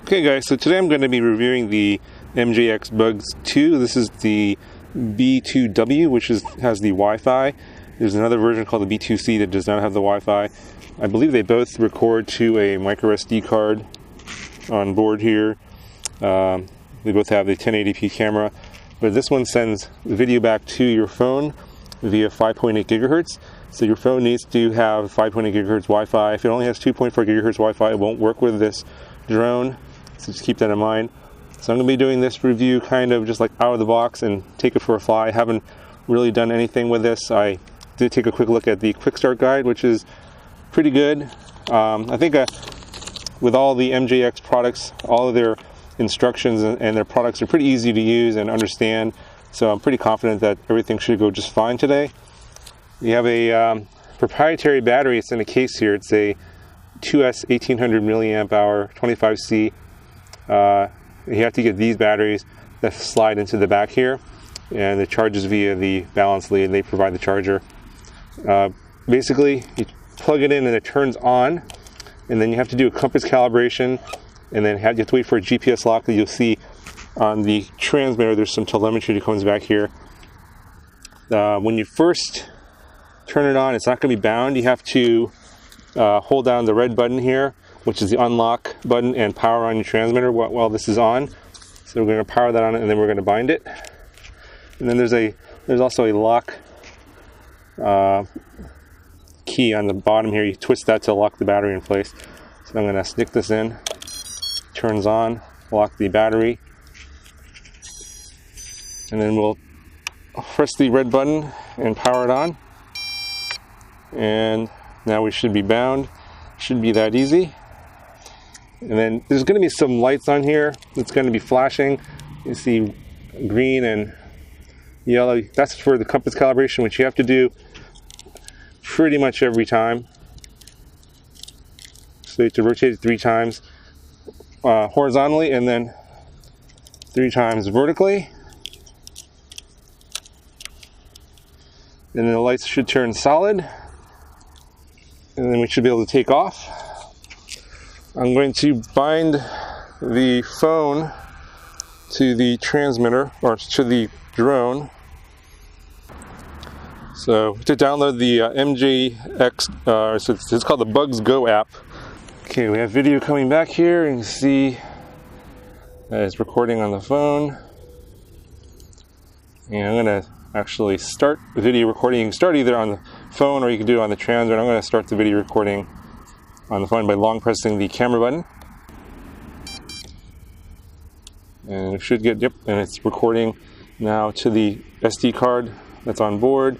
Okay guys, so today I'm going to be reviewing the MJX Bugs 2. This is the B2W, which has the Wi-Fi. There's another version called the B2C that does not have the Wi-Fi. I believe they both record to a micro SD card on board here. They both have the 1080p camera, but this one sends video back to your phone via 5.8 gigahertz. So your phone needs to have 5.8 gigahertz Wi-Fi. If it only has 2.4 gigahertz Wi-Fi, it won't work with this drone. So just keep that in mind. So I'm going to be doing this review kind of just like out of the box and take it for a fly. I haven't really done anything with this. I did take a quick look at the quick start guide, which is pretty good. I think with all the MJX products, all of their instructions and their products are pretty easy to use and understand. So I'm pretty confident that everything should go just fine today. You have a proprietary battery. It's in a case here. It's a 2S 1800 milliamp hour 25C. You have to get these batteries that slide into the back here, and it charges via the balance lead. They provide the charger. Basically, you plug it in and it turns on, and then you have to do a compass calibration, and then you have to wait for a GPS lock that you'll see on the transmitter. There's some telemetry that comes back here. When you first turn it on, it's not going to be bound. You have to hold down the red button here, which is the unlock button, and power on your transmitter while this is on. So we're going to power that on, and then we're going to bind it. And then there's also a lock key on the bottom here. You twist that to lock the battery in place. So I'm going to stick this in. Turns on, lock the battery, and then we'll press the red button and power it on. And now we should be bound. Should be that easy. And then there's going to be some lights on here that's going to be flashing. You see green and yellow. That's for the compass calibration, which you have to do pretty much every time. So you have to rotate it 3 times horizontally, and then 3 times vertically. And then the lights should turn solid. And then we should be able to take off. I'm going to bind the phone to the transmitter, or to the drone. So to download the MJX, it's called the Bugs Go app. Okay, we have video coming back here, and you can see that it's recording on the phone. And I'm going to actually start the video recording. You can start either on the phone or you can do it on the transmitter. I'm going to start the video recording on the phone by long pressing the camera button. And it should get, yep, and it's recording now to the SD card that's on board.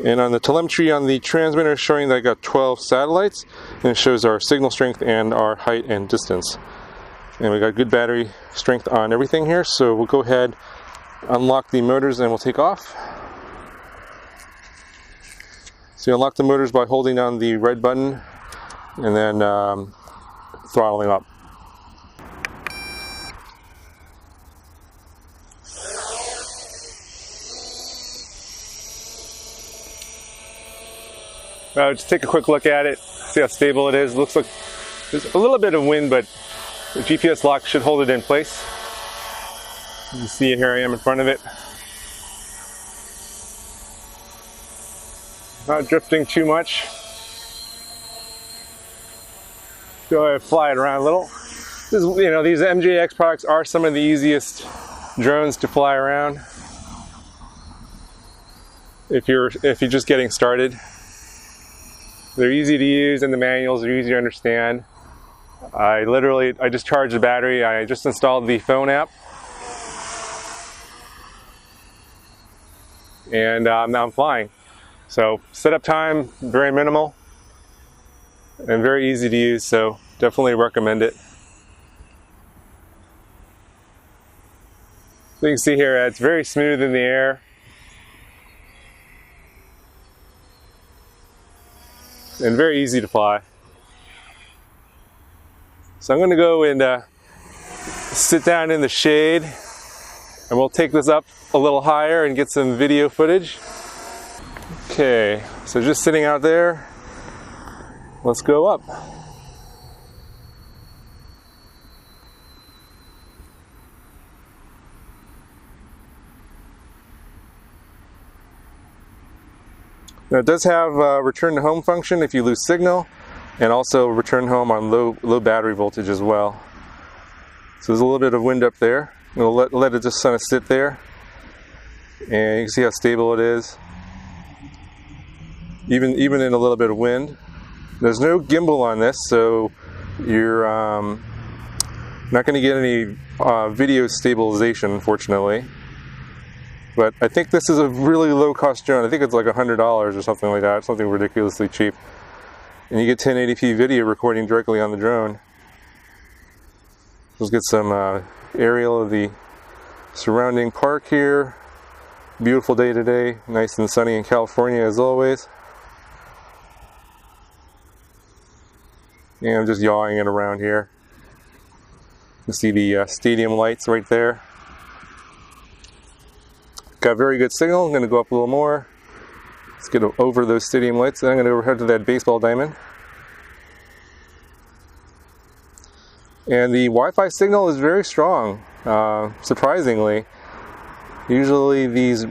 And on the telemetry on the transmitter, showing that I got 12 satellites, and it shows our signal strength and our height and distance. And we got good battery strength on everything here, so we'll go ahead, unlock the motors, and we'll take off. So you unlock the motors by holding down the red button and then throttling up. Just take a quick look at it, see how stable it is. It looks like there's a little bit of wind, but the GPS lock should hold it in place. You can see here I am in front of it. Not drifting too much. Go ahead and fly it around a little. These MJX products are some of the easiest drones to fly around if you're just getting started. They're easy to use, and the manuals are easy to understand. I just charged the battery. I just installed the phone app, and now I'm flying. So setup time, very minimal and very easy to use, so definitely recommend it. So you can see here it's very smooth in the air. And very easy to fly. So I'm going to go and sit down in the shade, and we'll take this up a little higher and get some video footage. Okay, so just sitting out there, let's go up. Now it does have a return to home function if you lose signal, and also return home on low battery voltage as well. So there's a little bit of wind up there. We'll let it just kind of sit there, and you can see how stable it is, even in a little bit of wind. There's no gimbal on this, so you're not going to get any video stabilization, unfortunately. But I think this is a really low-cost drone. I think it's like $100 or something like that, something ridiculously cheap. And you get 1080p video recording directly on the drone. Let's get some aerial of the surrounding park here. Beautiful day today, nice and sunny in California as always. And I'm just yawing it around here. You can see the stadium lights right there. Got very good signal. I'm going to go up a little more. Let's get over those stadium lights. And I'm going to head to that baseball diamond. And the Wi-Fi signal is very strong, surprisingly. Usually these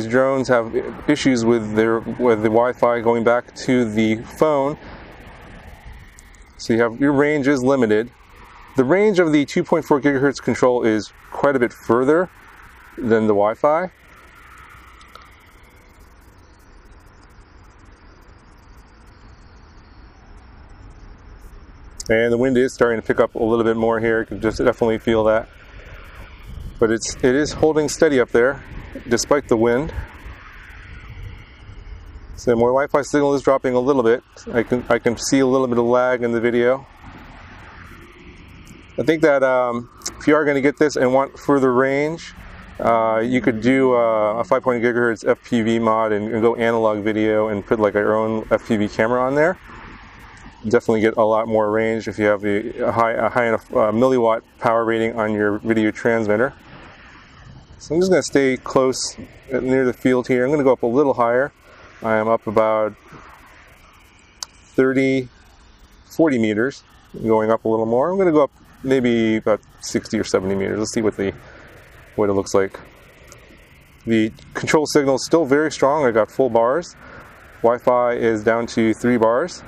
drones have issues with the Wi-Fi going back to the phone. So your range is limited. The range of the 2.4 gigahertz control is quite a bit further than the Wi-Fi. And the wind is starting to pick up a little bit more here. You can just definitely feel that. But it is holding steady up there, despite the wind. So my Wi-Fi signal is dropping a little bit. I can see a little bit of lag in the video. I think that if you are going to get this and want further range, you could do a 5.0 gigahertz FPV mod and go analog video and put like your own FPV camera on there. Definitely get a lot more range if you have a high enough milliwatt power rating on your video transmitter. So I'm just going to stay close near the field here. I'm going to go up a little higher. I am up about 40 meters, going up a little more. I'm going to go up maybe about 60 or 70 meters. Let's see what it looks like. The control signal is still very strong. I got full bars. Wi-Fi is down to 3 bars.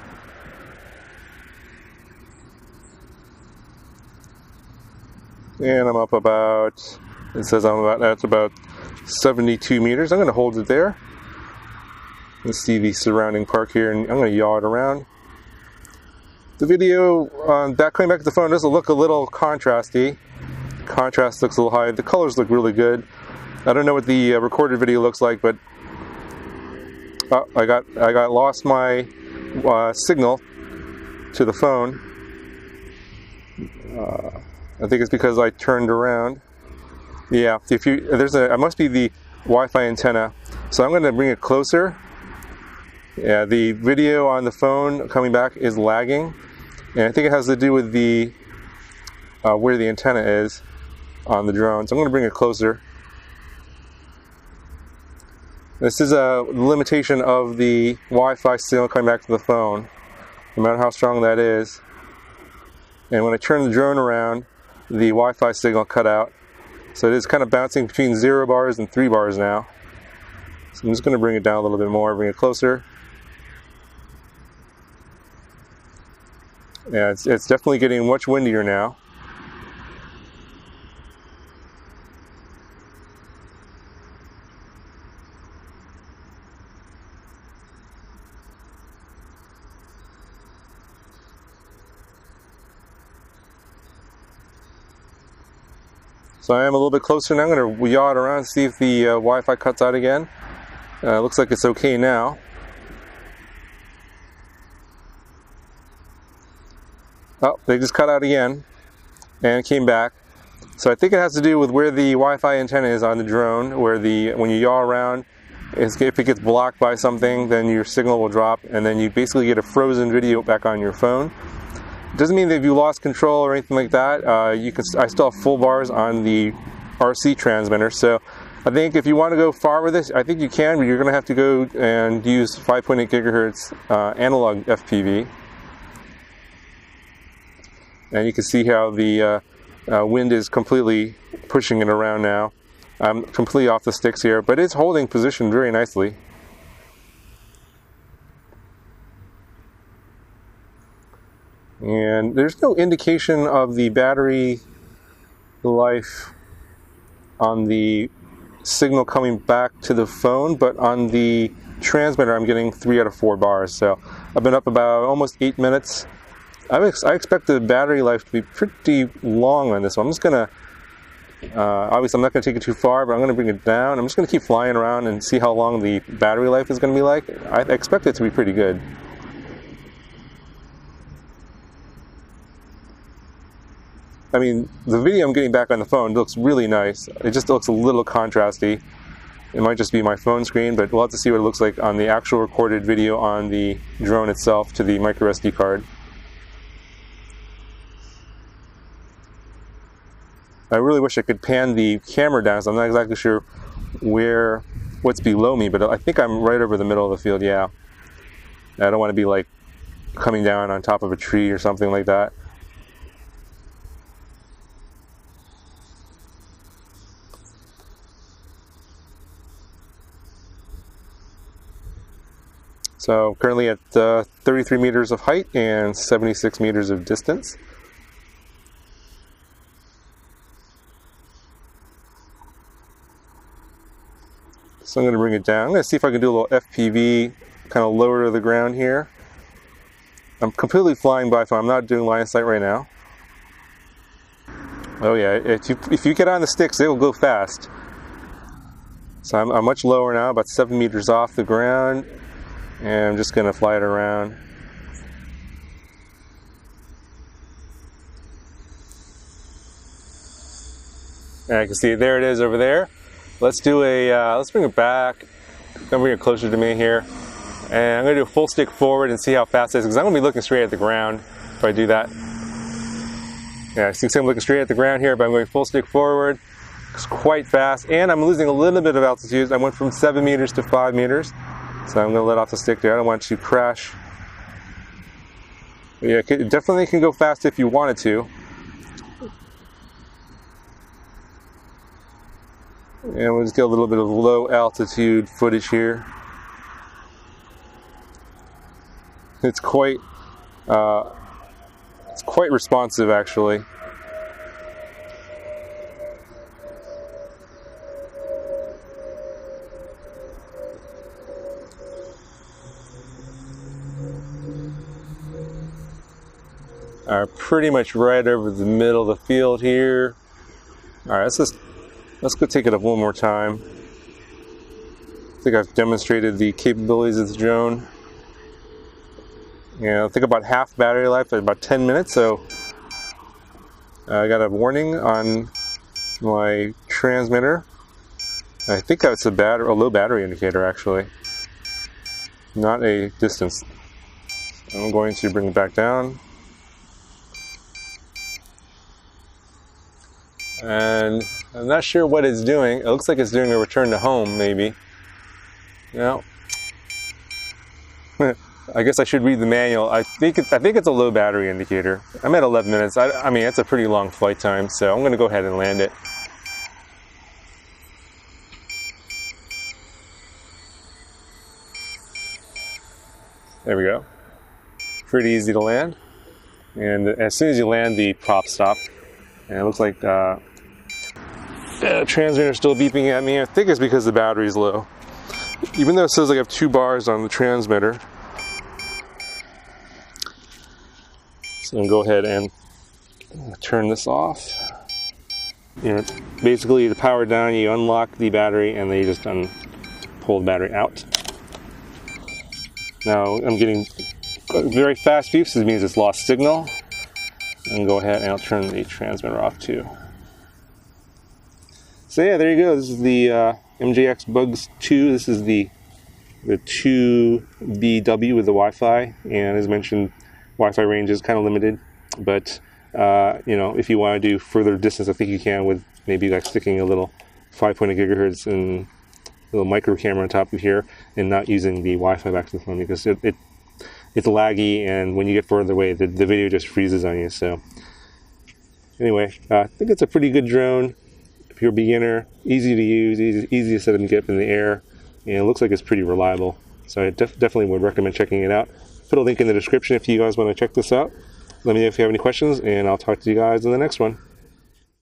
And I'm up about, it says that's about 72 meters. I'm going to hold it there. You see the surrounding park here, and I'm going to yaw it around. The video, coming back to the phone, does look a little contrasty. Contrast looks a little high. The colors look really good. I don't know what the recorded video looks like, but I got lost my signal to the phone. I think it's because I turned around. Yeah, it must be the Wi-Fi antenna. So I'm going to bring it closer. Yeah, the video on the phone coming back is lagging, and I think it has to do with the where the antenna is on the drone. So I'm going to bring it closer. This is a limitation of the Wi-Fi signal coming back to the phone, no matter how strong that is. And when I turn the drone around, the Wi-Fi signal cut out. So it is kind of bouncing between 0 bars and 3 bars now. So I'm just going to bring it down a little bit more, bring it closer. Yeah, it's definitely getting much windier now. So I am a little bit closer now. I'm going to yaw it around, see if the Wi-Fi cuts out again. Looks like it's okay now. Oh, they just cut out again and came back. So I think it has to do with where the Wi-Fi antenna is on the drone, where when you yaw around, if it gets blocked by something, then your signal will drop, and then you basically get a frozen video back on your phone. It doesn't mean that if you lost control or anything like that. I still have full bars on the RC transmitter, so I think if you want to go far with this, I think you can, but you're going to have to go and use 5.8 gigahertz analog FPV. And you can see how the wind is completely pushing it around now. I'm completely off the sticks here, but it's holding position very nicely. And there's no indication of the battery life on the signal coming back to the phone, but on the transmitter I'm getting 3 out of 4 bars. So I've been up about almost 8 minutes. I expect the battery life to be pretty long on this one. I'm just gonna, obviously I'm not gonna take it too far, but I'm gonna bring it down. I'm just gonna keep flying around and see how long the battery life is gonna be like. I expect it to be pretty good. I mean, the video I'm getting back on the phone looks really nice. It just looks a little contrasty. It might just be my phone screen, but we'll have to see what it looks like on the actual recorded video on the drone itself to the micro SD card. I really wish I could pan the camera down, so I'm not exactly sure what's below me, but I think I'm right over the middle of the field, yeah. I don't want to be like coming down on top of a tree or something like that. So currently at 33 meters of height and 76 meters of distance. So I'm going to bring it down. I'm going to see if I can do a little FPV kind of lower to the ground here. I'm completely flying by phone. I'm not doing line of sight right now. Oh yeah, if you get on the sticks, they will go fast. So I'm much lower now, about 7 meters off the ground. And I'm just going to fly it around. And I can see it, there it is over there. Let's do a, let's bring it back. I'm going to bring it closer to me here. And I'm going to do a full stick forward and see how fast it is, because I'm going to be looking straight at the ground if I do that. Yeah, I see I'm looking straight at the ground here, but I'm going full stick forward. It's quite fast, and I'm losing a little bit of altitude. I went from 7 meters to 5 meters. So I'm going to let off the stick there. I don't want to crash. But yeah, it definitely can go fast if you wanted to. And we'll just get a little bit of low altitude footage here. It's quite responsive actually. Pretty much right over the middle of the field here. All right, let's go take it up one more time. I think I've demonstrated the capabilities of the drone. I think about half battery life at about 10 minutes. So I got a warning on my transmitter. I think that's a low battery indicator actually, not a distance. I'm going to bring it back down. And I'm not sure what it's doing. It looks like it's doing a return to home, maybe. No. I guess I should read the manual. I think it's a low battery indicator. I'm at 11 minutes. I mean, it's a pretty long flight time, so I'm going to go ahead and land it. There we go. Pretty easy to land. And as soon as you land, the prop stop. And it looks like the transmitter's still beeping at me. I think it's because the battery's low. Even though it says I have 2 bars on the transmitter. So I'm going to go ahead and turn this off. Basically the power down, you unlock the battery and then you just pull the battery out. Now I'm getting very fast beeps, this means it's lost signal. And go ahead and I'll turn the transmitter off too. So yeah, there you go. This is the MJX Bugs 2. This is the 2B2W with the Wi-Fi, and as mentioned, Wi-Fi range is kind of limited. But if you want to do further distance, I think you can with maybe like sticking a little 5.8 gigahertz and a little micro camera on top of here, and not using the Wi-Fi back to the phone, because it's laggy, and when you get further away, the video just freezes on you. So anyway, I think it's a pretty good drone. If you're a beginner, easy to use, easy to set and get up in the air, and it looks like it's pretty reliable. So I definitely would recommend checking it out. Put a link in the description if you guys want to check this out. Let me know if you have any questions, and I'll talk to you guys in the next one.